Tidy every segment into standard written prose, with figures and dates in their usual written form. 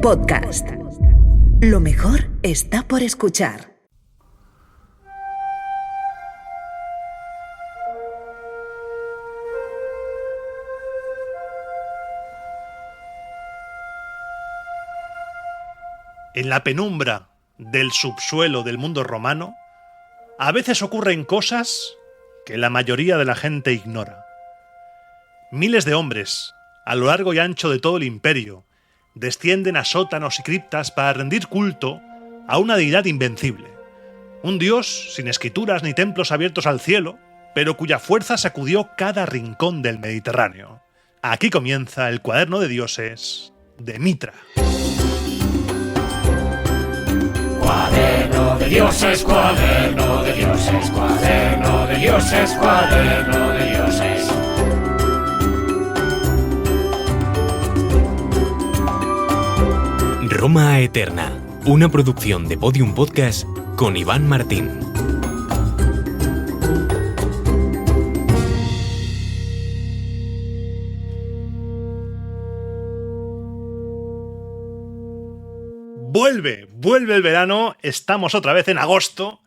Podcast. Lo mejor está por escuchar. En la penumbra del subsuelo del mundo romano, a veces ocurren cosas que la mayoría de la gente ignora. Miles de hombres, a lo largo y ancho de todo el imperio, descienden a sótanos y criptas para rendir culto a una deidad invencible. Un dios sin escrituras ni templos abiertos al cielo, pero cuya fuerza sacudió cada rincón del Mediterráneo. Aquí comienza el cuaderno de dioses de Mitra. Cuaderno de dioses, cuaderno de dioses, cuaderno de dioses, cuaderno de dioses. Roma Eterna, una producción de Podium Podcast con Iván Martín. Vuelve el verano, estamos otra vez en agosto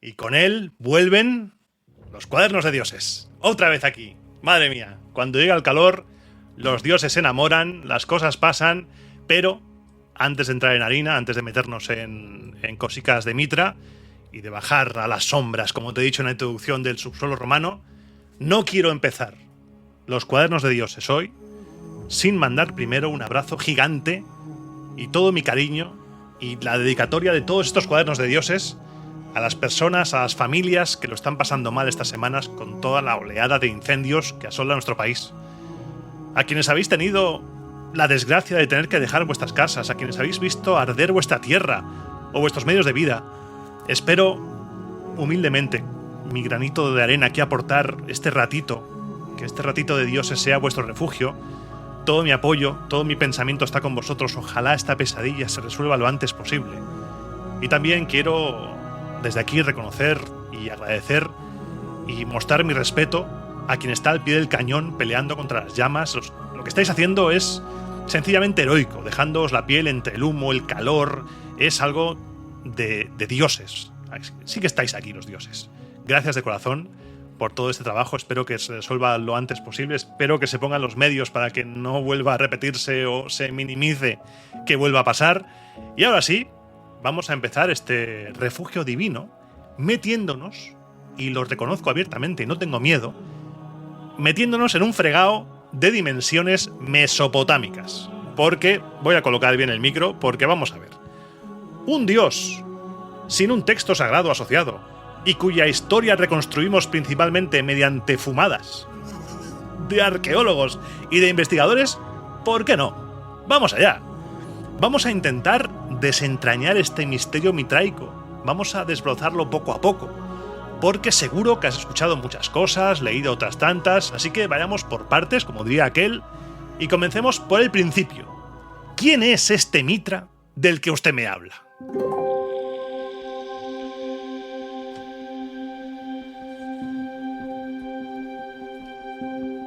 y con él vuelven los cuadernos de dioses. Otra vez aquí, madre mía, cuando llega el calor, los dioses se enamoran, las cosas pasan, pero antes de entrar en harina, antes de meternos en cosicas de Mitra y de bajar a las sombras, como te he dicho en la introducción del subsuelo romano, no quiero empezar los cuadernos de dioses hoy sin mandar primero un abrazo gigante y todo mi cariño y la dedicatoria de todos estos cuadernos de dioses a las personas, a las familias que lo están pasando mal estas semanas con toda la oleada de incendios que asola nuestro país. A quienes habéis tenido la desgracia de tener que dejar vuestras casas, a quienes habéis visto arder vuestra tierra o vuestros medios de vida, espero humildemente mi granito de arena aquí aportar este ratito, que este ratito de dioses sea vuestro refugio. Todo mi apoyo, todo mi pensamiento está con vosotros. Ojalá esta pesadilla se resuelva lo antes posible. Y también quiero desde aquí reconocer y agradecer y mostrar mi respeto a quien está al pie del cañón peleando contra las llamas. Lo que estáis haciendo es sencillamente heroico, dejándoos la piel entre el humo, el calor. Es algo de dioses. Sí que estáis aquí los dioses. Gracias de corazón por todo este trabajo, espero que se resuelva lo antes posible, espero que se pongan los medios para que no vuelva a repetirse o se minimice que vuelva a pasar. Y ahora sí, vamos a empezar este refugio divino metiéndonos, y lo reconozco abiertamente y no tengo miedo, metiéndonos en un fregado de dimensiones mesopotámicas. Porque, voy a colocar bien el micro, porque vamos a ver. Un dios sin un texto sagrado asociado, y cuya historia reconstruimos principalmente mediante fumadas de arqueólogos y de investigadores, ¿por qué no? Vamos allá. Vamos a intentar desentrañar este misterio mitraico. Vamos a desbrozarlo poco a poco, porque seguro que has escuchado muchas cosas, leído otras tantas, así que vayamos por partes, como diría aquel, y comencemos por el principio. ¿Quién es este Mitra del que usted me habla?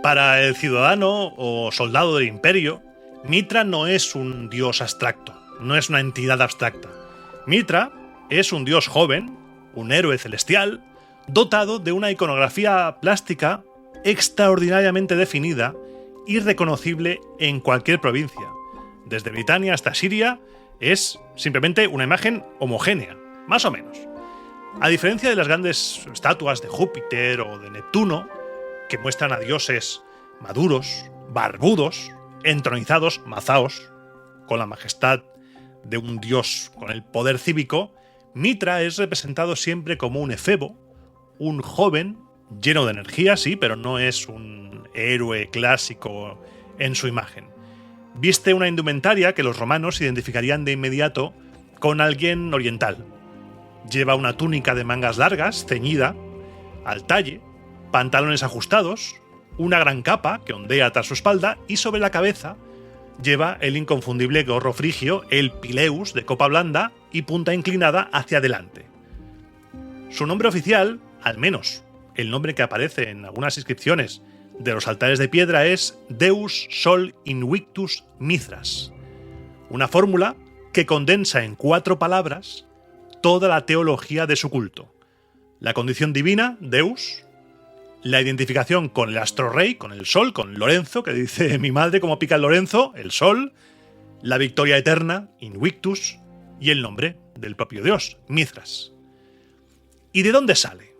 Para el ciudadano o soldado del imperio, Mitra no es un dios abstracto, no es una entidad abstracta. Mitra es un dios joven, un héroe celestial, dotado de una iconografía plástica extraordinariamente definida y reconocible en cualquier provincia. Desde Britania hasta Siria es simplemente una imagen homogénea, más o menos. A diferencia de las grandes estatuas de Júpiter o de Neptuno, que muestran a dioses maduros, barbudos, entronizados, mazaos, con la majestad de un dios con el poder cívico, Mitra es representado siempre como un efebo, un joven lleno de energía, sí, pero no es un héroe clásico en su imagen. Viste una indumentaria que los romanos identificarían de inmediato con alguien oriental. Lleva una túnica de mangas largas, ceñida, al talle, pantalones ajustados, una gran capa que ondea tras su espalda y sobre la cabeza lleva el inconfundible gorro frigio, el pileus de copa blanda y punta inclinada hacia adelante. Su nombre oficial, al menos el nombre que aparece en algunas inscripciones de los altares de piedra, es Deus Sol Invictus Mithras, Una fórmula que condensa en 4 palabras toda la teología de su culto. La condición divina, Deus, la identificación con el astrorrey, con el sol, con Lorenzo, que dice mi madre cómo pica el Lorenzo, el sol, la victoria eterna, Invictus, y el nombre del propio dios, Mithras. ¿Y de dónde sale?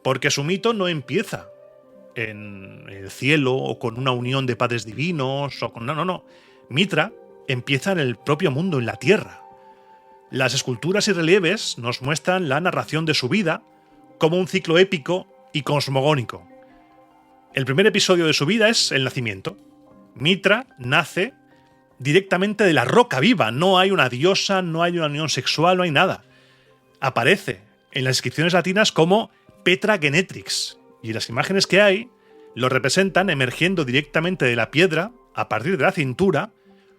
Porque su mito no empieza en el cielo o con una unión de padres divinos o con... No. Mitra empieza en el propio mundo, en la tierra. Las esculturas y relieves nos muestran la narración de su vida como un ciclo épico y cosmogónico. El primer episodio de su vida es el nacimiento. Mitra nace directamente de la roca viva. No hay una diosa, no hay una unión sexual, no hay nada. Aparece en las inscripciones latinas como Petra Genetrix, y las imágenes que hay lo representan emergiendo directamente de la piedra a partir de la cintura,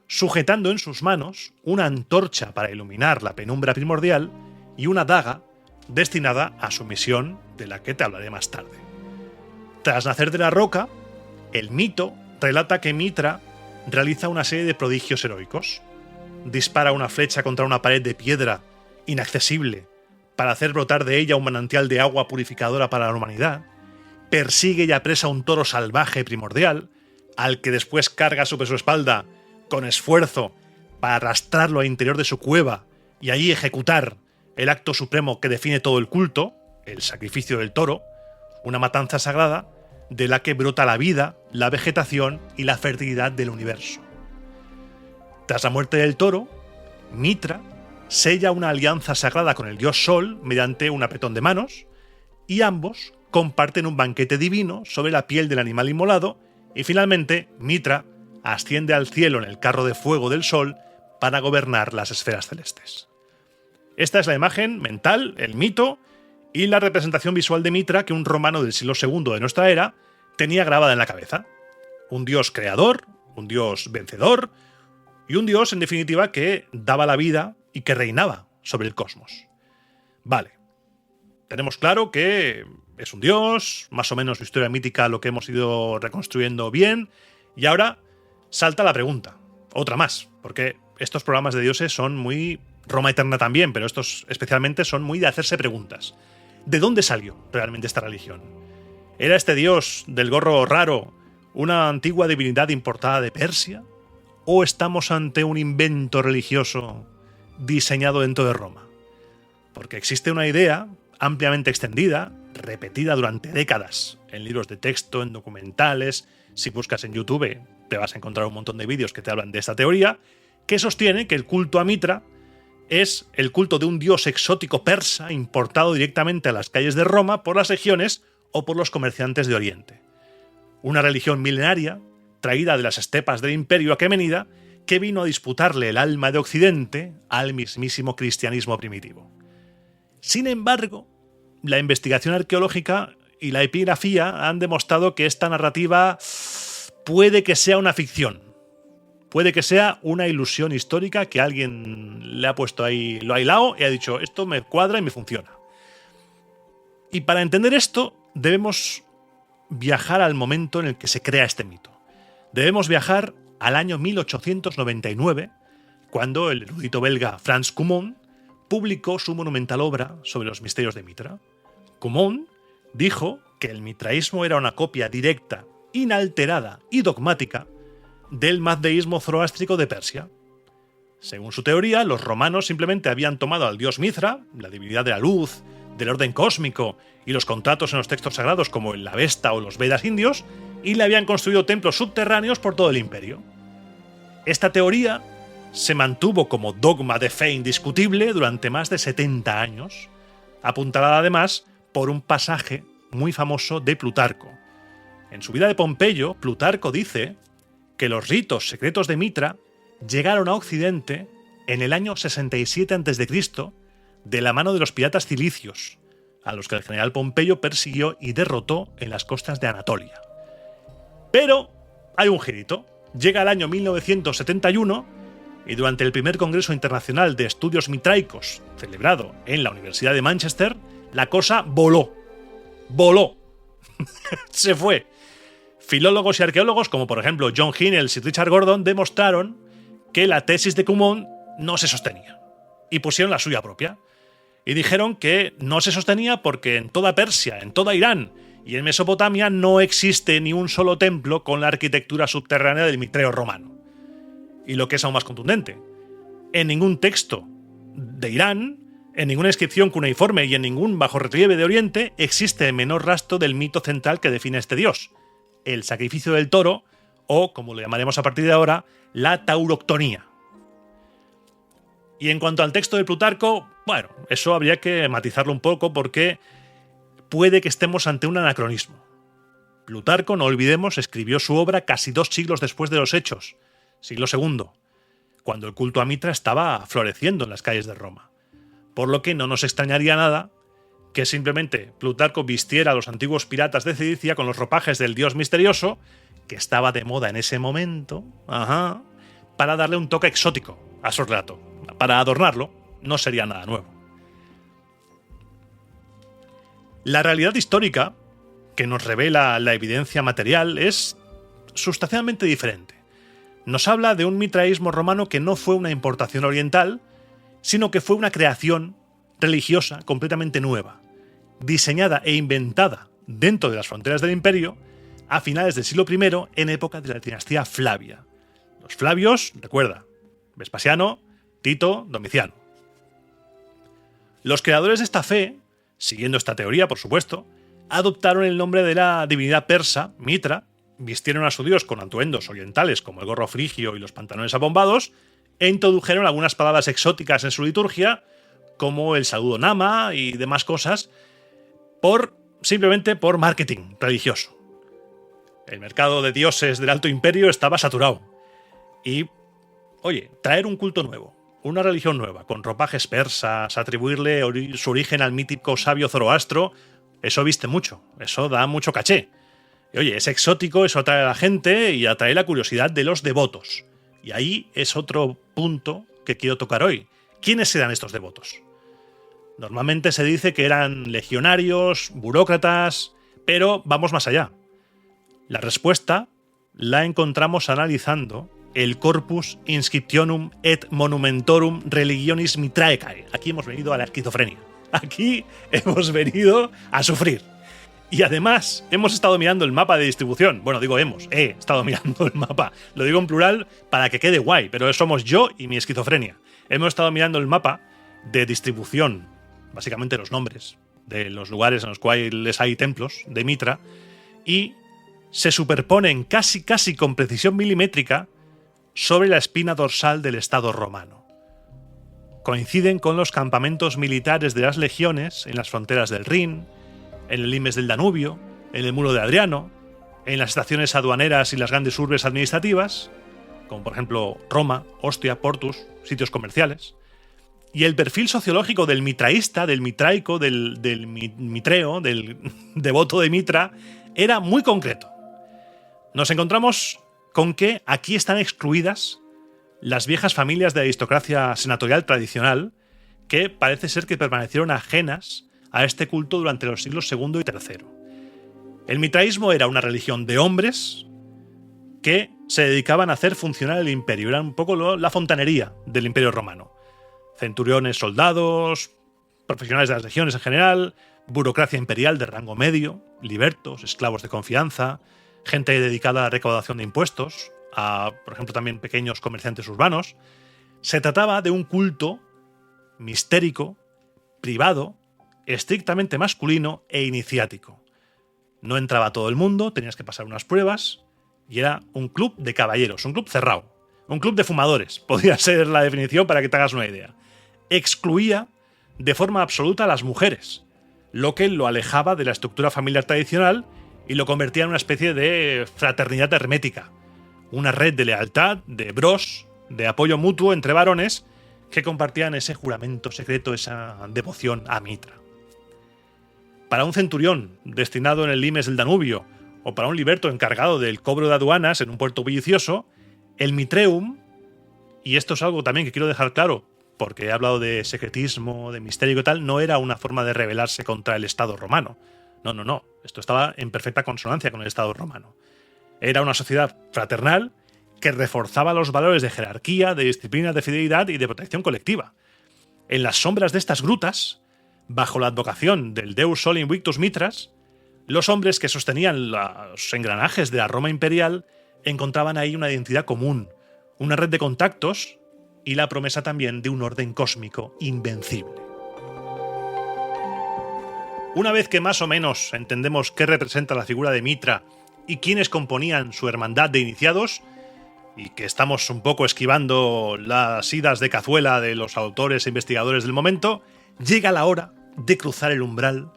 sujetando en sus manos una antorcha para iluminar la penumbra primordial y una daga destinada a su misión, de la que te hablaré más tarde. Tras nacer de la roca, el mito relata que Mitra realiza una serie de prodigios heroicos. Dispara una flecha contra una pared de piedra inaccesible para hacer brotar de ella un manantial de agua purificadora para la humanidad. Persigue y apresa un toro salvaje primordial, al que después carga sobre su espalda con esfuerzo para arrastrarlo al interior de su cueva y allí ejecutar el acto supremo que define todo el culto, el sacrificio del toro, una matanza sagrada de la que brota la vida, la vegetación y la fertilidad del universo. Tras la muerte del toro, Mitra sella una alianza sagrada con el dios Sol mediante un apretón de manos, y ambos comparten un banquete divino sobre la piel del animal inmolado, y finalmente Mitra asciende al cielo en el carro de fuego del Sol para gobernar las esferas celestes. Esta es la imagen mental, el mito y la representación visual de Mitra que un romano del siglo II de nuestra era tenía grabada en la cabeza. Un dios creador, un dios vencedor y un dios, en definitiva, que daba la vida y que reinaba sobre el cosmos. Vale, tenemos claro que es un dios, más o menos su historia mítica lo que hemos ido reconstruyendo bien, y ahora salta la pregunta, otra más, porque estos programas de dioses son muy... Roma Eterna también, pero estos especialmente son muy de hacerse preguntas. ¿De dónde salió realmente esta religión? ¿Era este dios del gorro raro una antigua divinidad importada de Persia? ¿O estamos ante un invento religioso diseñado dentro de Roma? Porque existe una idea ampliamente extendida, repetida durante décadas en libros de texto, en documentales. Si buscas en YouTube te vas a encontrar un montón de vídeos que te hablan de esta teoría, que sostiene que el culto a Mitra es el culto de un dios exótico persa importado directamente a las calles de Roma por las legiones o por los comerciantes de Oriente. Una religión milenaria, traída de las estepas del Imperio aquemenida, que vino a disputarle el alma de Occidente al mismísimo cristianismo primitivo. Sin embargo, la investigación arqueológica y la epigrafía han demostrado que esta narrativa puede que sea una ficción. Puede que sea una ilusión histórica que alguien le ha puesto ahí, lo ha hilado y ha dicho, esto me cuadra y me funciona. Y para entender esto, debemos viajar al momento en el que se crea este mito. Debemos viajar al año 1899, cuando el erudito belga Frans Cumont publicó su monumental obra sobre los misterios de Mitra. Cumont dijo que el mitraísmo era una copia directa, inalterada y dogmática del mazdeísmo zoroástrico de Persia. Según su teoría, los romanos simplemente habían tomado al dios Mithra, la divinidad de la luz, del orden cósmico y los contratos en los textos sagrados como el Avesta o los Vedas indios, y le habían construido templos subterráneos por todo el imperio. Esta teoría se mantuvo como dogma de fe indiscutible durante más de 70 años, apuntalada además por un pasaje muy famoso de Plutarco. En su vida de Pompeyo, Plutarco dice que los ritos secretos de Mitra llegaron a Occidente en el año 67 a.C., de la mano de los piratas cilicios, a los que el general Pompeyo persiguió y derrotó en las costas de Anatolia. Pero hay un girito. Llega el año 1971 y durante el primer Congreso Internacional de Estudios Mitraicos, celebrado en la Universidad de Manchester, la cosa voló. ¡Voló! Se fue. Filólogos y arqueólogos, como por ejemplo John Hinels y Richard Gordon, demostraron que la tesis de Cumón no se sostenía y pusieron la suya propia. Y dijeron que no se sostenía porque en toda Persia, en toda Irán y en Mesopotamia no existe ni un solo templo con la arquitectura subterránea del Mitreo romano. Y lo que es aún más contundente, en ningún texto de Irán, en ninguna inscripción cuneiforme y en ningún bajorrelieve de Oriente existe el menor rastro del mito central que define a este dios, el sacrificio del toro, o, como lo llamaremos a partir de ahora, la tauroctonía. Y en cuanto al texto de Plutarco, bueno, eso habría que matizarlo un poco porque puede que estemos ante un anacronismo. Plutarco, no olvidemos, escribió su obra casi 2 siglos después de los hechos, siglo II, cuando el culto a Mitra estaba floreciendo en las calles de Roma. Por lo que no nos extrañaría nada que simplemente Plutarco vistiera a los antiguos piratas de Cilicia con los ropajes del dios misterioso, que estaba de moda en ese momento, para darle un toque exótico a su relato. Para adornarlo, no sería nada nuevo. La realidad histórica que nos revela la evidencia material es sustancialmente diferente. Nos habla de un mitraísmo romano que no fue una importación oriental, sino que fue una creación religiosa completamente nueva, diseñada e inventada dentro de las fronteras del imperio a finales del siglo I en época de la dinastía Flavia. Los Flavios, recuerda, Vespasiano, Tito, Domiciano. Los creadores de esta fe, siguiendo esta teoría por supuesto, adoptaron el nombre de la divinidad persa, Mitra, vistieron a su dios con atuendos orientales como el gorro frigio y los pantalones abombados, e introdujeron algunas palabras exóticas en su liturgia, como el saludo Nama y demás cosas, simplemente por marketing religioso. El mercado de dioses del Alto Imperio estaba saturado. Y, oye, traer un culto nuevo, una religión nueva, con ropajes persas, atribuirle su origen al mítico sabio Zoroastro, eso viste mucho, eso da mucho caché. Y, oye, es exótico, eso atrae a la gente y atrae la curiosidad de los devotos. Y ahí es otro punto que quiero tocar hoy. ¿Quiénes eran estos devotos? Normalmente se dice que eran legionarios, burócratas, pero vamos más allá. La respuesta la encontramos analizando el Corpus Inscriptionum et Monumentorum Religionis Mitraecae. Aquí hemos venido a la esquizofrenia. Aquí hemos venido a sufrir. Y además hemos estado mirando el mapa de distribución. Bueno, digo he estado mirando el mapa. Lo digo en plural para que quede guay, pero somos yo y mi esquizofrenia. Hemos estado mirando el mapa de distribución, básicamente los nombres de los lugares en los cuales hay templos de Mitra, y se superponen casi con precisión milimétrica sobre la espina dorsal del Estado romano. Coinciden con los campamentos militares de las legiones en las fronteras del Rin, en el limes del Danubio, en el muro de Adriano, en las estaciones aduaneras y las grandes urbes administrativas, como por ejemplo Roma, Ostia, Portus, sitios comerciales. Y el perfil sociológico del mitraísta, del mitraico, del mitreo, del devoto de Mitra, era muy concreto. Nos encontramos con que aquí están excluidas las viejas familias de aristocracia senatorial tradicional, que parece ser que permanecieron ajenas a este culto durante los siglos II y III. El mitraísmo era una religión de hombres que se dedicaban a hacer funcionar el imperio. Era un poco la fontanería del imperio romano. Centuriones, soldados, profesionales de las legiones en general, burocracia imperial de rango medio, libertos, esclavos de confianza, gente dedicada a la recaudación de impuestos, a, por ejemplo, también pequeños comerciantes urbanos. Se trataba de un culto mistérico, privado, estrictamente masculino e iniciático. No entraba todo el mundo, tenías que pasar unas pruebas, y era un club de caballeros, un club cerrado, un club de fumadores, podría ser la definición para que te hagas una idea. Excluía de forma absoluta a las mujeres, lo que lo alejaba de la estructura familiar tradicional y lo convertía en una especie de fraternidad hermética, una red de lealtad, de bros, de apoyo mutuo entre varones que compartían ese juramento secreto, esa devoción a Mitra. Para un centurión destinado en el limes del Danubio o para un liberto encargado del cobro de aduanas en un puerto bullicioso, el mitreum, y esto es algo también que quiero dejar claro porque he hablado de secretismo, de misterio y tal, no era una forma de rebelarse contra el Estado romano. No. Esto estaba en perfecta consonancia con el Estado romano. Era una sociedad fraternal que reforzaba los valores de jerarquía, de disciplina, de fidelidad y de protección colectiva. En las sombras de estas grutas, bajo la advocación del Deus Sol Invictus Mitras, los hombres que sostenían los engranajes de la Roma imperial encontraban ahí una identidad común, una red de contactos y la promesa también de un orden cósmico invencible. Una vez que más o menos entendemos qué representa la figura de Mitra y quiénes componían su hermandad de iniciados, y que estamos un poco esquivando las idas de cazuela de los autores e investigadores del momento, llega la hora de cruzar el umbral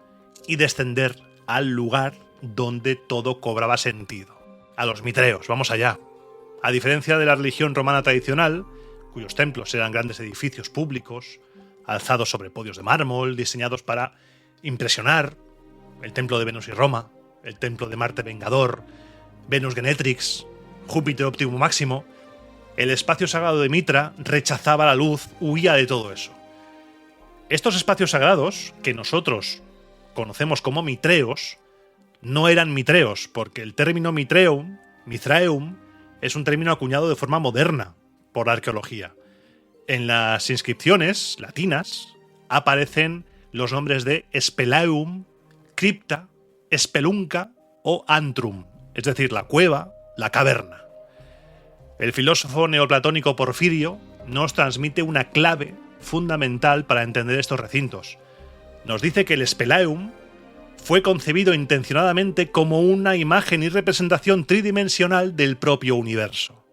y descender al lugar donde todo cobraba sentido. A los mitreos, vamos allá. A diferencia de la religión romana tradicional, cuyos templos eran grandes edificios públicos, alzados sobre podios de mármol, diseñados para impresionar, el templo de Venus y Roma, el templo de Marte Vengador, Venus Genetrix, Júpiter Optimum Máximo, el espacio sagrado de Mitra rechazaba la luz, huía de todo eso. Estos espacios sagrados, que nosotros conocemos como mitreos, no eran mitreos, porque el término mitreum, Mithraeum, es un término acuñado de forma moderna por la arqueología. En las inscripciones latinas aparecen los nombres de Spelaeum, Cripta, Spelunca o Antrum, es decir, la cueva, la caverna. El filósofo neoplatónico Porfirio nos transmite una clave fundamental para entender estos recintos. Nos dice que el Spelaeum fue concebido intencionadamente como una imagen y representación tridimensional del propio universo.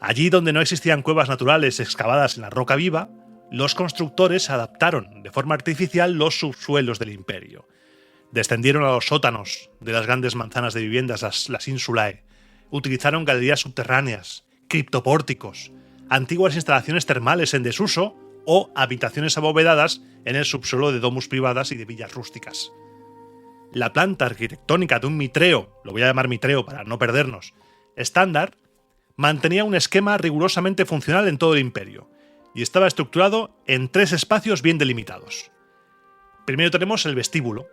Allí donde no existían cuevas naturales excavadas en la roca viva, los constructores adaptaron de forma artificial los subsuelos del imperio. Descendieron a los sótanos de las grandes manzanas de viviendas, las insulae. Utilizaron galerías subterráneas, criptopórticos, antiguas instalaciones termales en desuso o habitaciones abovedadas en el subsuelo de domus privadas y de villas rústicas. La planta arquitectónica de un mitreo, lo voy a llamar mitreo para no perdernos, estándar, mantenía un esquema rigurosamente funcional en todo el imperio y estaba estructurado en 3 espacios bien delimitados. Primero tenemos el vestíbulo,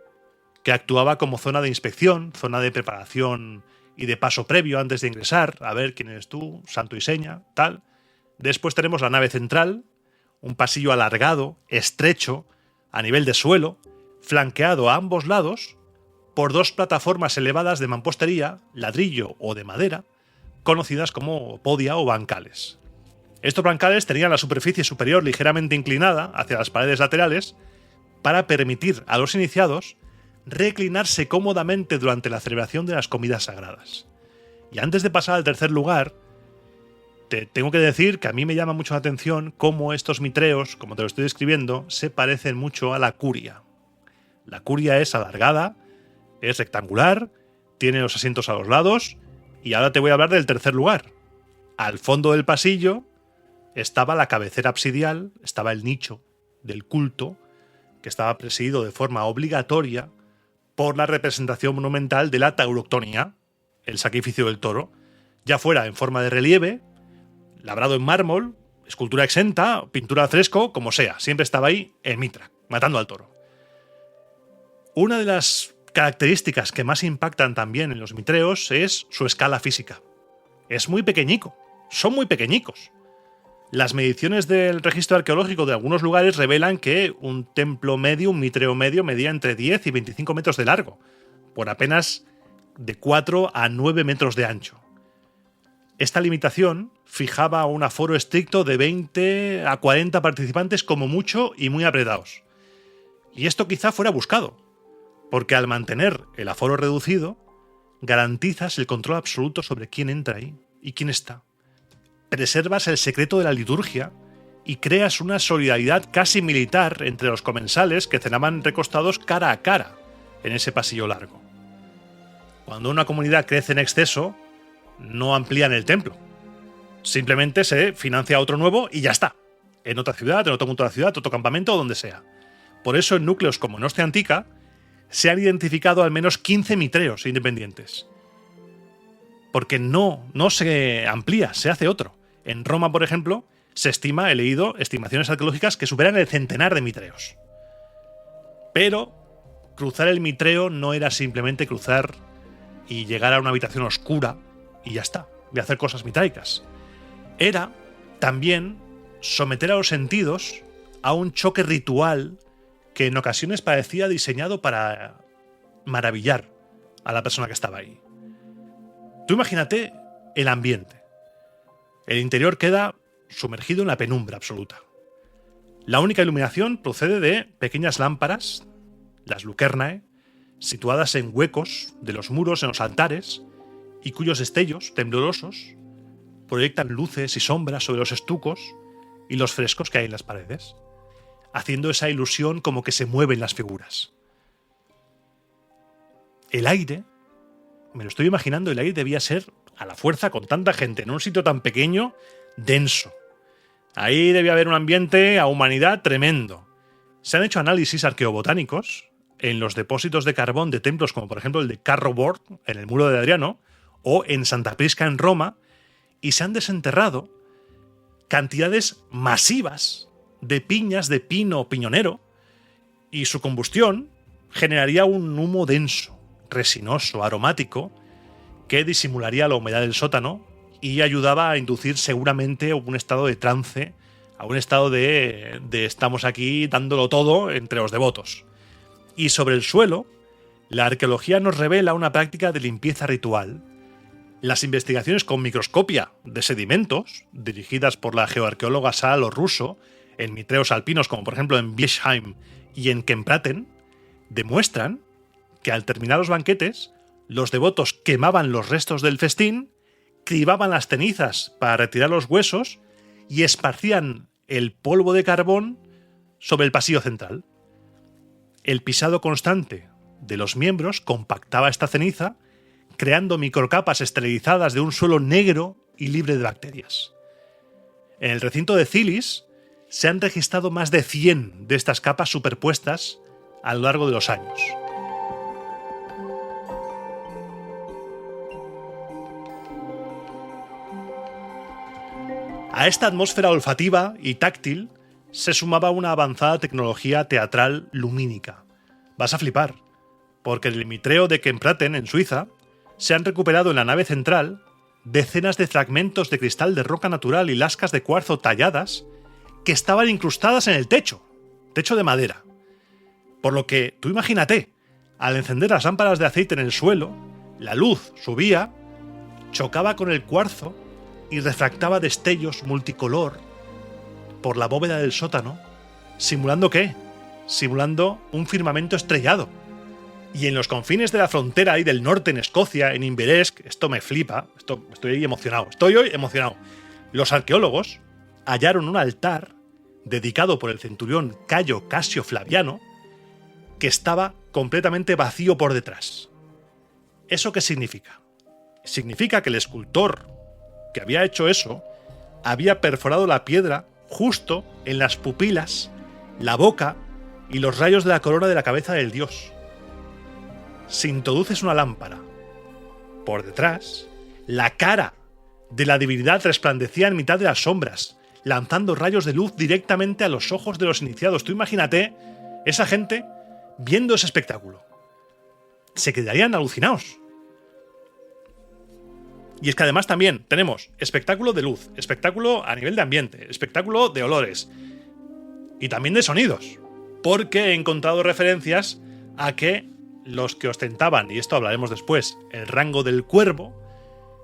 que actuaba como zona de inspección, zona de preparación y de paso previo antes de ingresar, a ver quién eres tú, santo y seña, tal. Después tenemos la nave central, un pasillo alargado, estrecho, a nivel de suelo, flanqueado a ambos lados por 2 plataformas elevadas de mampostería, ladrillo o de madera, conocidas como podia o bancales. Estos bancales tenían la superficie superior ligeramente inclinada hacia las paredes laterales para permitir a los iniciados reclinarse cómodamente durante la celebración de las comidas sagradas. Y antes de pasar al tercer lugar, te tengo que decir que a mí me llama mucho la atención cómo estos mitreos, como te lo estoy describiendo, se parecen mucho a la curia. La curia es alargada, es rectangular, tiene los asientos a los lados, y ahora te voy a hablar del tercer lugar. Al fondo del pasillo estaba la cabecera absidial, estaba el nicho del culto, que estaba presidido de forma obligatoria por la representación monumental de la tauroctonía, el sacrificio del toro, ya fuera en forma de relieve, labrado en mármol, escultura exenta, pintura al fresco, como sea, siempre estaba ahí el Mitra, matando al toro. Una de las características que más impactan también en los mitreos es su escala física. Es muy pequeñico, son muy pequeñicos. Las mediciones del registro arqueológico de algunos lugares revelan que un templo medio, un mitreo medio, medía entre 10 y 25 metros de largo, por apenas de 4 a 9 metros de ancho. Esta limitación fijaba un aforo estricto de 20 a 40 participantes como mucho y muy apretados. Y esto quizá fuera buscado, porque al mantener el aforo reducido, garantizas el control absoluto sobre quién entra ahí y quién está. Preservas el secreto de la liturgia y creas una solidaridad casi militar entre los comensales que cenaban recostados cara a cara en ese pasillo largo. Cuando una comunidad crece en exceso, no amplían el templo. Simplemente se financia otro nuevo y ya está. En otra ciudad, en otro punto de la ciudad, otro campamento o donde sea. Por eso en núcleos como en Ostia Antica se han identificado al menos 15 mitreos independientes. Porque no se amplía, se hace otro. En Roma, por ejemplo, se estima, he leído, estimaciones arqueológicas que superan el centenar de mitreos. Pero cruzar el mitreo no era simplemente cruzar y llegar a una habitación oscura y ya está. de hacer cosas mitraicas. Era también someter a los sentidos a un choque ritual que en ocasiones parecía diseñado para maravillar a la persona que estaba ahí. Tú imagínate el ambiente. El interior queda sumergido en la penumbra absoluta. La única iluminación procede de pequeñas lámparas, las lucernae, situadas en huecos de los muros en los altares y cuyos destellos temblorosos proyectan luces y sombras sobre los estucos y los frescos que hay en las paredes, haciendo esa ilusión como que se mueven las figuras. El aire, me lo estoy imaginando, el aire debía ser a la fuerza, con tanta gente en un sitio tan pequeño, denso. Ahí debía haber un ambiente a humanidad tremendo. Se han hecho análisis arqueobotánicos en los depósitos de carbón de templos como por ejemplo el de Carro Bord, en el Muro de Adriano, o en Santa Prisca en Roma, y se han desenterrado cantidades masivas de piñas de pino piñonero, y su combustión generaría un humo denso, resinoso, aromático, que disimularía la humedad del sótano y ayudaba a inducir seguramente un estado de trance, a un estado de estamos aquí dándolo todo entre los devotos. Y sobre el suelo, la arqueología nos revela una práctica de limpieza ritual. Las investigaciones con microscopia de sedimentos, dirigidas por la geoarqueóloga Sara Russo, en mitreos alpinos como por ejemplo en Bischheim y en Kempraten, demuestran que al terminar los banquetes, los devotos quemaban los restos del festín, cribaban las cenizas para retirar los huesos y esparcían el polvo de carbón sobre el pasillo central. El pisado constante de los miembros compactaba esta ceniza, creando microcapas esterilizadas de un suelo negro y libre de bacterias. En el recinto de Cilis se han registrado más de 100 de estas capas superpuestas a lo largo de los años. A esta atmósfera olfativa y táctil se sumaba una avanzada tecnología teatral lumínica. Vas a flipar, porque en el mitreo de Kempraten, en Suiza, se han recuperado en la nave central decenas de fragmentos de cristal de roca natural y lascas de cuarzo talladas que estaban incrustadas en el techo de madera. Por lo que, tú imagínate, al encender las lámparas de aceite en el suelo, la luz subía, chocaba con el cuarzo y refractaba destellos multicolor por la bóveda del sótano, ¿simulando qué? Simulando un firmamento estrellado. Y en los confines de la frontera ahí del norte, en Escocia, en Inveresk, esto me flipa, estoy emocionado, estoy hoy emocionado. Los arqueólogos hallaron un altar dedicado por el centurión Cayo Casio Flaviano que estaba completamente vacío por detrás. ¿Eso qué significa? Significa que el escultor que había hecho eso había perforado la piedra justo en las pupilas, la boca y los rayos de la corona de la cabeza del dios. Si introduces una lámpara por detrás, la cara de la divinidad resplandecía en mitad de las sombras, lanzando rayos de luz directamente a los ojos de los iniciados. Tú imagínate esa gente viendo ese espectáculo. Se quedarían alucinados. Y es que además también tenemos espectáculo de luz, espectáculo a nivel de ambiente, espectáculo de olores y también de sonidos, porque he encontrado referencias a que los que ostentaban, y esto hablaremos después, el rango del cuervo,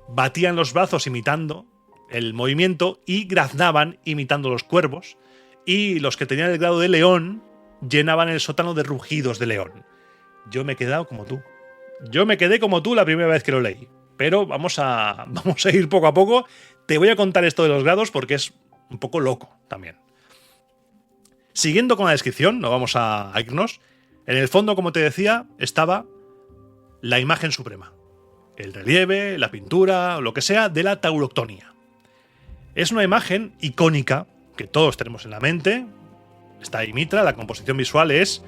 batían los brazos imitando el movimiento y graznaban imitando los cuervos, y los que tenían el grado de león llenaban el sótano de rugidos de león. Yo me he quedado como tú. Yo me quedé como tú la primera vez que lo leí. Pero vamos a ir poco a poco. Te voy a contar esto de los grados porque es un poco loco también. Siguiendo con la descripción, no vamos a irnos. En el fondo, como te decía, estaba la imagen suprema. El relieve, la pintura, lo que sea, de la tauroctonia. Es una imagen icónica que todos tenemos en la mente. Está ahí Mitra, la composición visual es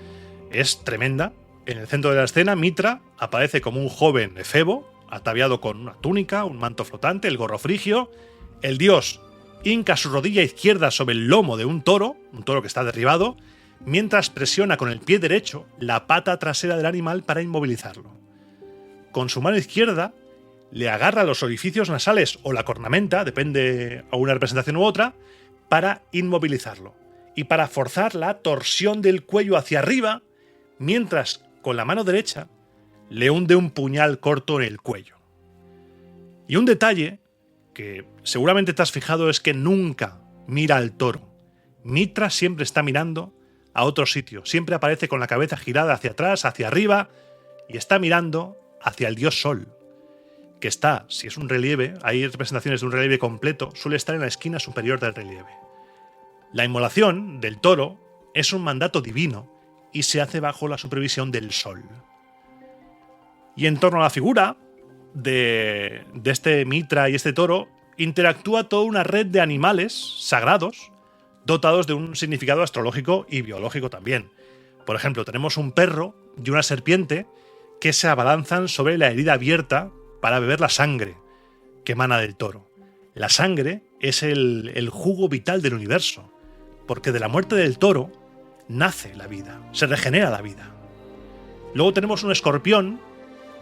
tremenda. En el centro de la escena, Mitra aparece como un joven efebo, ataviado con una túnica, un manto flotante, el gorro frigio. El dios hinca su rodilla izquierda sobre el lomo de un toro que está derribado, mientras presiona con el pie derecho la pata trasera del animal para inmovilizarlo. Con su mano izquierda le agarra los orificios nasales o la cornamenta, depende a una representación u otra, para inmovilizarlo y para forzar la torsión del cuello hacia arriba, mientras con la mano derecha le hunde un puñal corto en el cuello. Y un detalle que seguramente te has fijado es que nunca mira al toro. Mitra siempre está mirando a otro sitio, siempre aparece con la cabeza girada hacia atrás, hacia arriba, y está mirando hacia el dios Sol, que está, si es un relieve, hay representaciones de un relieve completo, suele estar en la esquina superior del relieve. La inmolación del toro es un mandato divino y se hace bajo la supervisión del Sol. Y en torno a la figura de este Mitra y este toro interactúa toda una red de animales sagrados dotados de un significado astrológico y biológico también. Por ejemplo, tenemos un perro y una serpiente que se abalanzan sobre la herida abierta para beber la sangre que emana del toro. La sangre es el jugo vital del universo, porque de la muerte del toro nace la vida, se regenera la vida. Luego tenemos un escorpión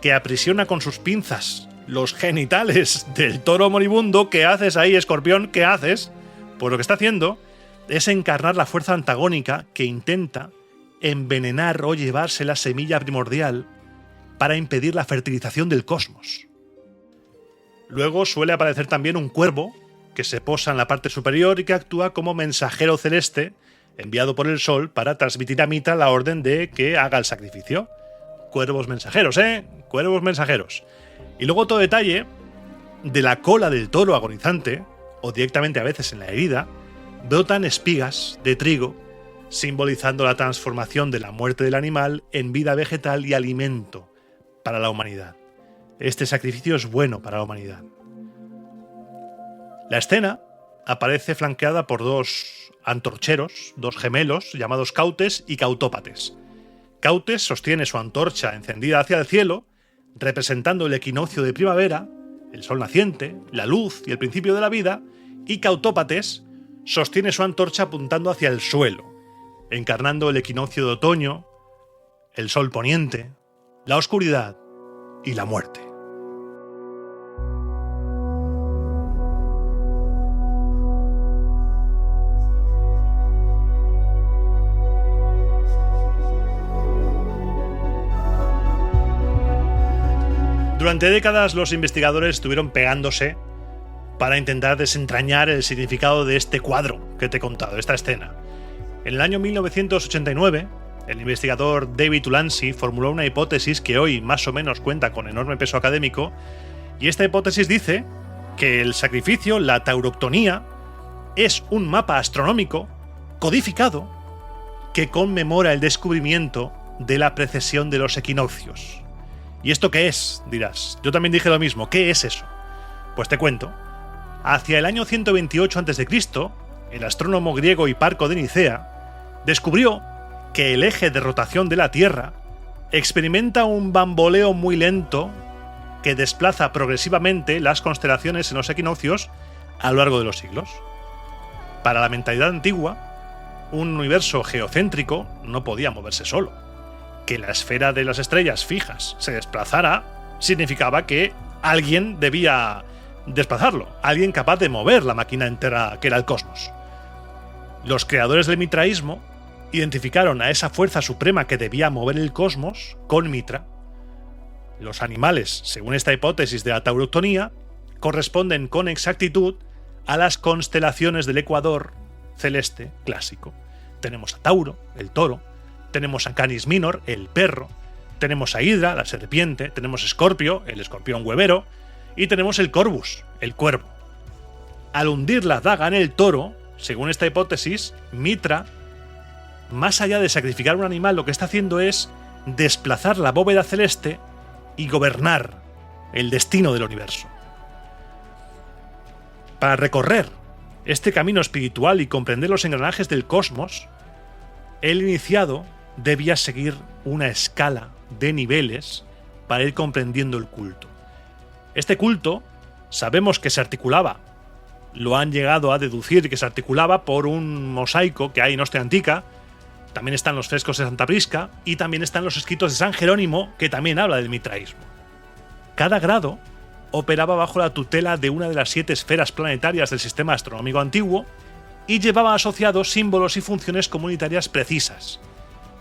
que aprisiona con sus pinzas los genitales del toro moribundo. ¿Qué haces ahí, escorpión? ¿Qué haces? Pues lo que está haciendo es encarnar la fuerza antagónica que intenta envenenar o llevarse la semilla primordial para impedir la fertilización del cosmos. Luego suele aparecer también un cuervo que se posa en la parte superior y que actúa como mensajero celeste enviado por el Sol para transmitir a Mitra la orden de que haga el sacrificio. Cuervos mensajeros, Cuervos mensajeros. Y luego otro detalle, de la cola del toro agonizante, o directamente a veces en la herida, brotan espigas de trigo, simbolizando la transformación de la muerte del animal en vida vegetal y alimento para la humanidad. Este sacrificio es bueno para la humanidad. La escena aparece flanqueada por dos antorcheros, dos gemelos llamados Cautes y Cautópates. Cautes sostiene su antorcha encendida hacia el cielo, representando el equinoccio de primavera, el sol naciente, la luz y el principio de la vida, y Cautópates sostiene su antorcha apuntando hacia el suelo, encarnando el equinoccio de otoño, el sol poniente, la oscuridad y la muerte. Durante décadas los investigadores estuvieron pegándose para intentar desentrañar el significado de este cuadro que te he contado, de esta escena. En el año 1989, el investigador David Ulansey formuló una hipótesis que hoy más o menos cuenta con enorme peso académico, y esta hipótesis dice que el sacrificio, la tauroctonía, es un mapa astronómico codificado que conmemora el descubrimiento de la precesión de los equinoccios. ¿Y esto qué es?, dirás. Yo también dije lo mismo. ¿Qué es eso? Pues te cuento. Hacia el año 128 a.C., el astrónomo griego Hiparco de Nicea descubrió que el eje de rotación de la Tierra experimenta un bamboleo muy lento que desplaza progresivamente las constelaciones en los equinoccios a lo largo de los siglos. Para la mentalidad antigua, un universo geocéntrico no podía moverse solo. Que la esfera de las estrellas fijas se desplazara significaba que alguien debía desplazarlo, alguien capaz de mover la máquina entera que era el cosmos. Los creadores del mitraísmo identificaron a esa fuerza suprema que debía mover el cosmos con Mitra. Los animales, según esta hipótesis de la tauroctonía, corresponden con exactitud a las constelaciones del ecuador celeste clásico. Tenemos a Tauro, el toro, tenemos a Canis Minor, el perro, tenemos a Hidra, la serpiente, tenemos a Escorpio, el escorpión huevero, y tenemos el Corvus, el cuervo. Al hundir la daga en el toro, según esta hipótesis, Mitra, más allá de sacrificar un animal, lo que está haciendo es desplazar la bóveda celeste y gobernar el destino del universo. Para recorrer este camino espiritual y comprender los engranajes del cosmos, el iniciado debía seguir una escala de niveles para ir comprendiendo el culto. Este culto sabemos que se articulaba, lo han llegado a deducir que se articulaba por un mosaico que hay en Ostia Antica, también están los frescos de Santa Prisca y también están los escritos de San Jerónimo, que también habla del mitraísmo. Cada grado operaba bajo la tutela de una de las 7 esferas planetarias del sistema astronómico antiguo y llevaba asociados símbolos y funciones comunitarias precisas.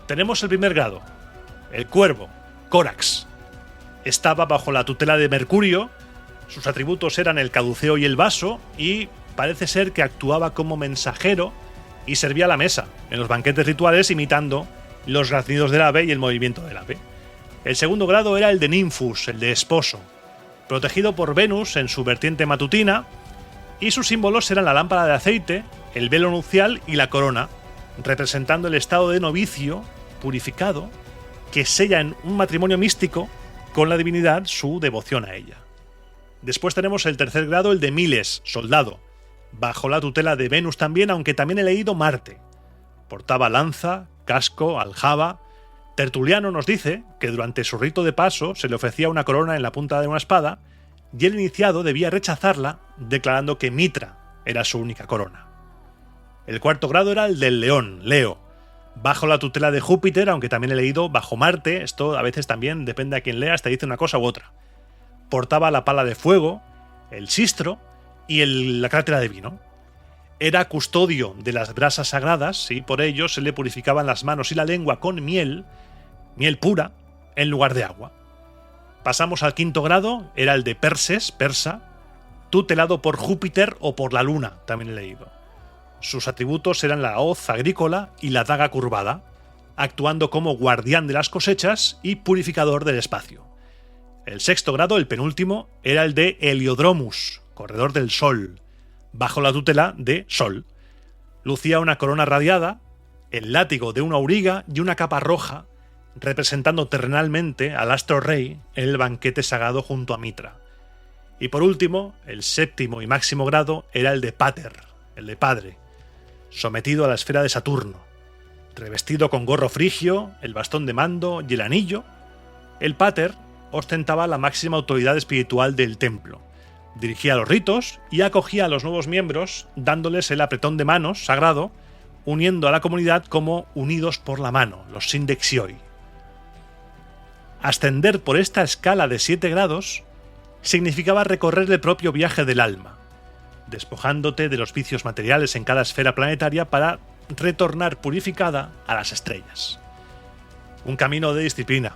Tenemos el primer grado, el cuervo, Corax. Estaba bajo la tutela de Mercurio, sus atributos eran el caduceo y el vaso, y parece ser que actuaba como mensajero y servía a la mesa en los banquetes rituales imitando los graznidos del ave y el movimiento del ave. El segundo grado era el de Ninfus, el de esposo, protegido por Venus en su vertiente matutina, y sus símbolos eran la lámpara de aceite, el velo nupcial y la corona, representando el estado de novicio purificado que sella en un matrimonio místico con la divinidad su devoción a ella. Después tenemos el tercer grado, el de Miles, soldado, bajo la tutela de Venus también, aunque también he leído Marte. Portaba lanza, casco, aljaba. Tertuliano nos dice que durante su rito de paso se le ofrecía una corona en la punta de una espada y el iniciado debía rechazarla, declarando que Mitra era su única corona. El cuarto grado era el del león, Leo, bajo la tutela de Júpiter, aunque también he leído bajo Marte. Esto a veces también depende a quien leas, te dice una cosa u otra. Portaba la pala de fuego, el sistro y la crátera de vino. Era custodio de las brasas sagradas y por ello se le purificaban las manos y la lengua con miel pura, en lugar de agua. Pasamos al quinto grado, era el de Perses, persa, tutelado por Júpiter o por la luna, también he leído. Sus atributos eran la hoz agrícola y la daga curvada, actuando como guardián de las cosechas y purificador del espacio. El sexto grado, el penúltimo, era el de Heliodromus, corredor del Sol, bajo la tutela de Sol. Lucía una corona radiada, el látigo de una auriga y una capa roja, representando terrenalmente al astro rey en el banquete sagrado junto a Mitra. Y por último, el séptimo y máximo grado era el de Pater, el de padre, sometido a la esfera de Saturno. Revestido con gorro frigio, el bastón de mando y el anillo, el Pater ostentaba la máxima autoridad espiritual del templo. Dirigía los ritos y acogía a los nuevos miembros, dándoles el apretón de manos sagrado, uniendo a la comunidad como unidos por la mano, los Syndexioi. Ascender por esta escala de 7 grados significaba recorrer el propio viaje del alma, despojándote de los vicios materiales en cada esfera planetaria para retornar purificada a las estrellas. Un camino de disciplina,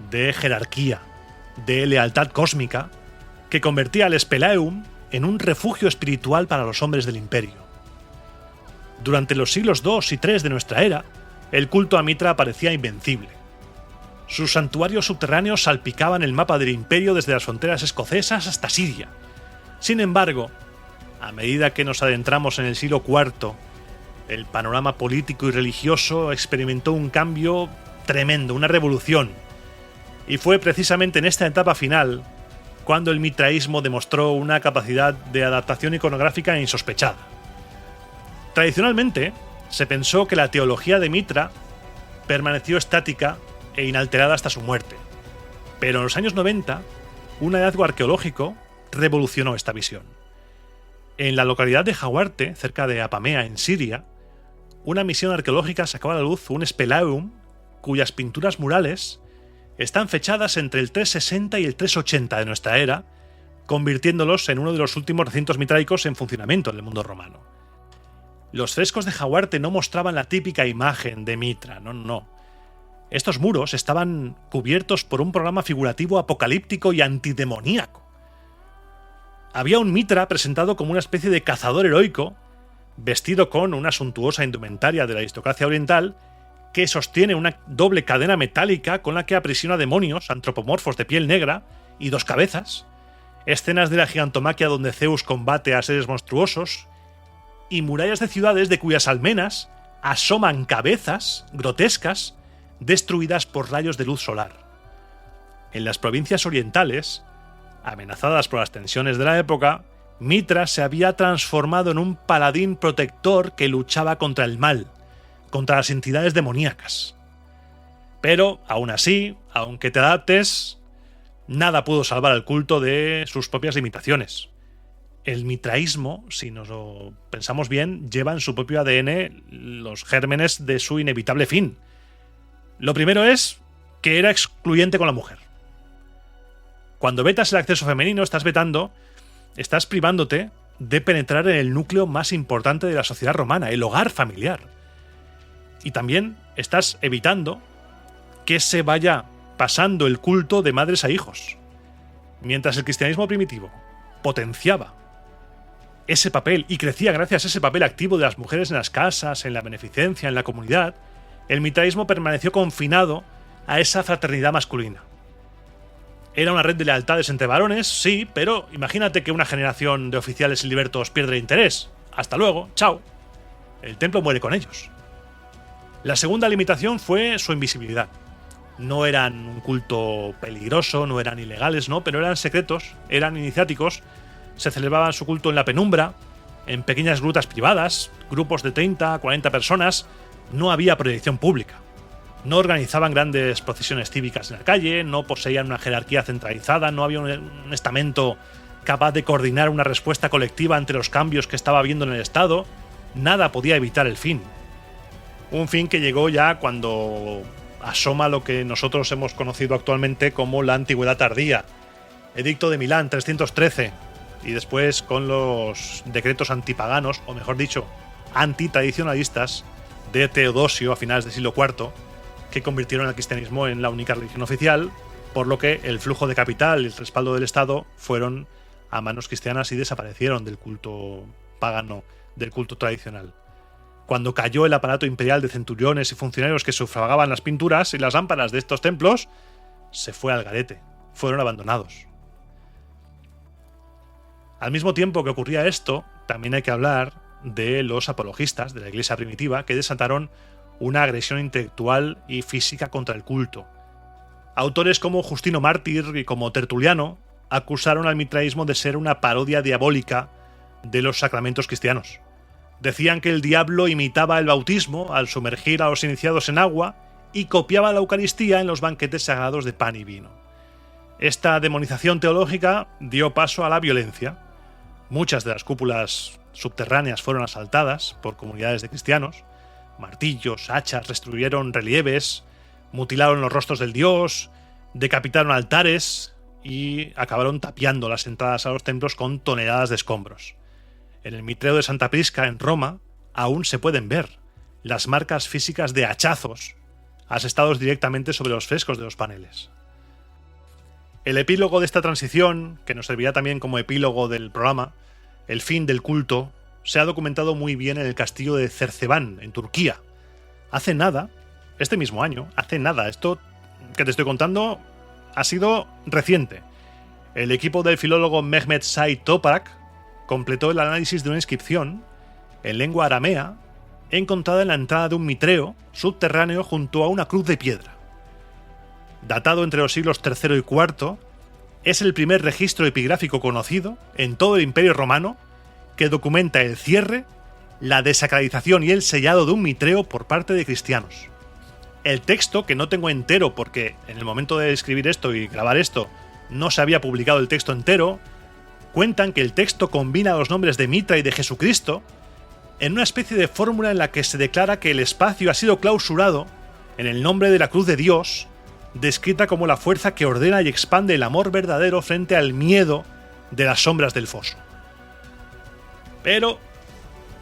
de jerarquía, de lealtad cósmica, que convertía al Spelaeum en un refugio espiritual para los hombres del Imperio. Durante los siglos II y III de nuestra era, el culto a Mitra parecía invencible. Sus santuarios subterráneos salpicaban el mapa del Imperio desde las fronteras escocesas hasta Siria. Sin embargo, a medida que nos adentramos en el siglo IV, el panorama político y religioso experimentó un cambio tremendo, una revolución. Y fue precisamente en esta etapa final cuando el mitraísmo demostró una capacidad de adaptación iconográfica insospechada. Tradicionalmente, se pensó que la teología de Mitra permaneció estática e inalterada hasta su muerte, pero en los años 90, un hallazgo arqueológico revolucionó esta visión. En la localidad de Jawarte, cerca de Apamea, en Siria, una misión arqueológica sacó a la luz un Spelaeum cuyas pinturas murales están fechadas entre el 360 y el 380 de nuestra era, convirtiéndolos en uno de los últimos recintos mitraicos en funcionamiento en el mundo romano. Los frescos de Jawarte no mostraban la típica imagen de Mitra, no. Estos muros estaban cubiertos por un programa figurativo apocalíptico y antidemoníaco. Había un Mitra presentado como una especie de cazador heroico, vestido con una suntuosa indumentaria de la aristocracia oriental, que sostiene una doble cadena metálica con la que aprisiona demonios antropomorfos de piel negra y 2 cabezas, escenas de la gigantomaquia donde Zeus combate a seres monstruosos, y murallas de ciudades de cuyas almenas asoman cabezas grotescas destruidas por rayos de luz solar. En las provincias orientales, amenazadas por las tensiones de la época, Mitra se había transformado en un paladín protector que luchaba contra el mal, contra las entidades demoníacas. Pero, aún así, aunque te adaptes, nada pudo salvar al culto de sus propias limitaciones. El mitraísmo, si nos lo pensamos bien, lleva en su propio ADN los gérmenes de su inevitable fin. Lo primero es que era excluyente con la mujer. Cuando vetas el acceso femenino, estás privándote de penetrar en el núcleo más importante de la sociedad romana, el hogar familiar. Y también estás evitando que se vaya pasando el culto de madres a hijos. Mientras el cristianismo primitivo potenciaba ese papel y crecía gracias a ese papel activo de las mujeres en las casas, en la beneficencia, en la comunidad, el mitraísmo permaneció confinado a esa fraternidad masculina. Era una red de lealtades entre varones, sí, pero imagínate que una generación de oficiales y libertos pierde el interés. Hasta luego, chao. El templo muere con ellos. La segunda limitación fue su invisibilidad. No eran un culto peligroso, no eran ilegales, no, pero eran secretos, eran iniciáticos, se celebraban su culto en la penumbra, en pequeñas grutas privadas, grupos de 30 a 40 personas, no había proyección pública. No organizaban grandes procesiones cívicas en la calle, no poseían una jerarquía centralizada, no había un estamento capaz de coordinar una respuesta colectiva ante los cambios que estaba habiendo en el Estado. Nada podía evitar el fin. Un fin que llegó ya cuando asoma lo que nosotros hemos conocido actualmente como la Antigüedad tardía. Edicto de Milán, 313, y después con los decretos antipaganos, o mejor dicho, antitradicionalistas, de Teodosio a finales del siglo IV, que convirtieron al cristianismo en la única religión oficial, por lo que el flujo de capital y el respaldo del Estado fueron a manos cristianas y desaparecieron del culto pagano, del culto tradicional. Cuando cayó el aparato imperial de centuriones y funcionarios que sufragaban las pinturas y las lámparas de estos templos, se fue al garete, fueron abandonados. Al mismo tiempo que ocurría esto, también hay que hablar de los apologistas de la Iglesia primitiva que desataron una agresión intelectual y física contra el culto. Autores como Justino Mártir y como Tertuliano acusaron al mitraísmo de ser una parodia diabólica de los sacramentos cristianos. Decían que el diablo imitaba el bautismo al sumergir a los iniciados en agua y copiaba la Eucaristía en los banquetes sagrados de pan y vino. Esta demonización teológica dio paso a la violencia. Muchas de las cúpulas subterráneas fueron asaltadas por comunidades de cristianos. Martillos, hachas, destruyeron relieves, mutilaron los rostros del dios, decapitaron altares y acabaron tapiando las entradas a los templos con toneladas de escombros. En el Mitreo de Santa Prisca, en Roma, aún se pueden ver las marcas físicas de hachazos asestados directamente sobre los frescos de los paneles. El epílogo de esta transición, que nos servirá también como epílogo del programa, el fin del culto, se ha documentado muy bien en el castillo de Cerceván, en Turquía. Hace nada, este mismo año, esto que te estoy contando ha sido reciente. El equipo del filólogo Mehmet Said Toprak completó el análisis de una inscripción en lengua aramea encontrada en la entrada de un mitreo subterráneo junto a una cruz de piedra. Datado entre los siglos III y IV, es el primer registro epigráfico conocido en todo el Imperio Romano que documenta el cierre, la desacralización y el sellado de un mitreo por parte de cristianos. El texto, que no tengo entero porque en el momento de escribir esto y grabar esto no se había publicado el texto entero, cuentan que el texto combina los nombres de Mitra y de Jesucristo en una especie de fórmula en la que se declara que el espacio ha sido clausurado en el nombre de la cruz de Dios, descrita como la fuerza que ordena y expande el amor verdadero frente al miedo de las sombras del foso. Pero,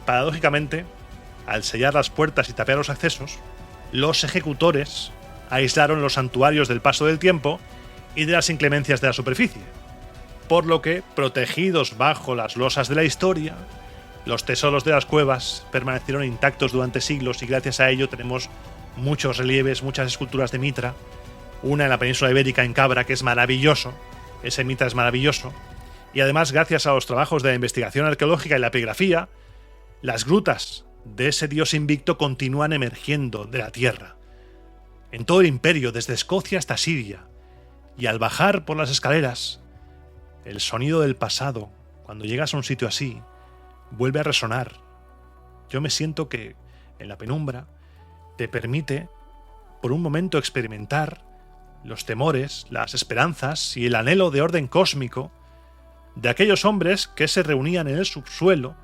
paradójicamente, al sellar las puertas y tapiar los accesos, los ejecutores aislaron los santuarios del paso del tiempo y de las inclemencias de la superficie, por lo que, protegidos bajo las losas de la historia, los tesoros de las cuevas permanecieron intactos durante siglos y gracias a ello tenemos muchos relieves, muchas esculturas de Mitra, una en la península ibérica en Cabra que es maravilloso, ese Mitra es maravilloso, y además gracias a los trabajos de la investigación arqueológica y la epigrafía, las grutas de ese dios invicto continúan emergiendo de la tierra. En todo el imperio, desde Escocia hasta Siria, y al bajar por las escaleras, el sonido del pasado, cuando llegas a un sitio así, vuelve a resonar. Yo me siento que, en la penumbra, te permite, por un momento, experimentar los temores, las esperanzas y el anhelo de orden cósmico de aquellos hombres que se reunían en el subsuelo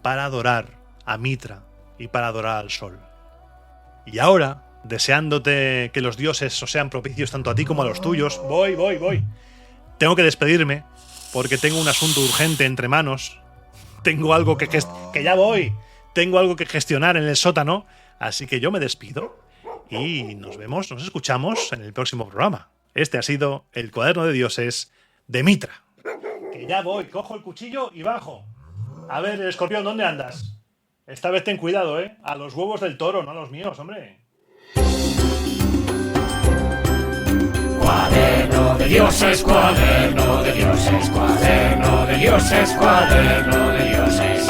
para adorar a Mitra y para adorar al sol. Y ahora, deseándote que los dioses os sean propicios tanto a ti como a los tuyos, voy. tengo que despedirme porque tengo un asunto urgente entre manos. Tengo algo que ya voy. Tengo algo que gestionar en el sótano. Así que yo me despido y nos escuchamos en el próximo programa. Este ha sido el Cuaderno de Dioses de Mitra. Que ya voy, cojo el cuchillo y bajo. A ver, Escorpión, ¿dónde andas? Esta vez ten cuidado, ¿eh? A los huevos del toro, no a los míos, hombre. Cuaderno de dioses, cuaderno de dioses, cuaderno de dioses, cuaderno de dioses.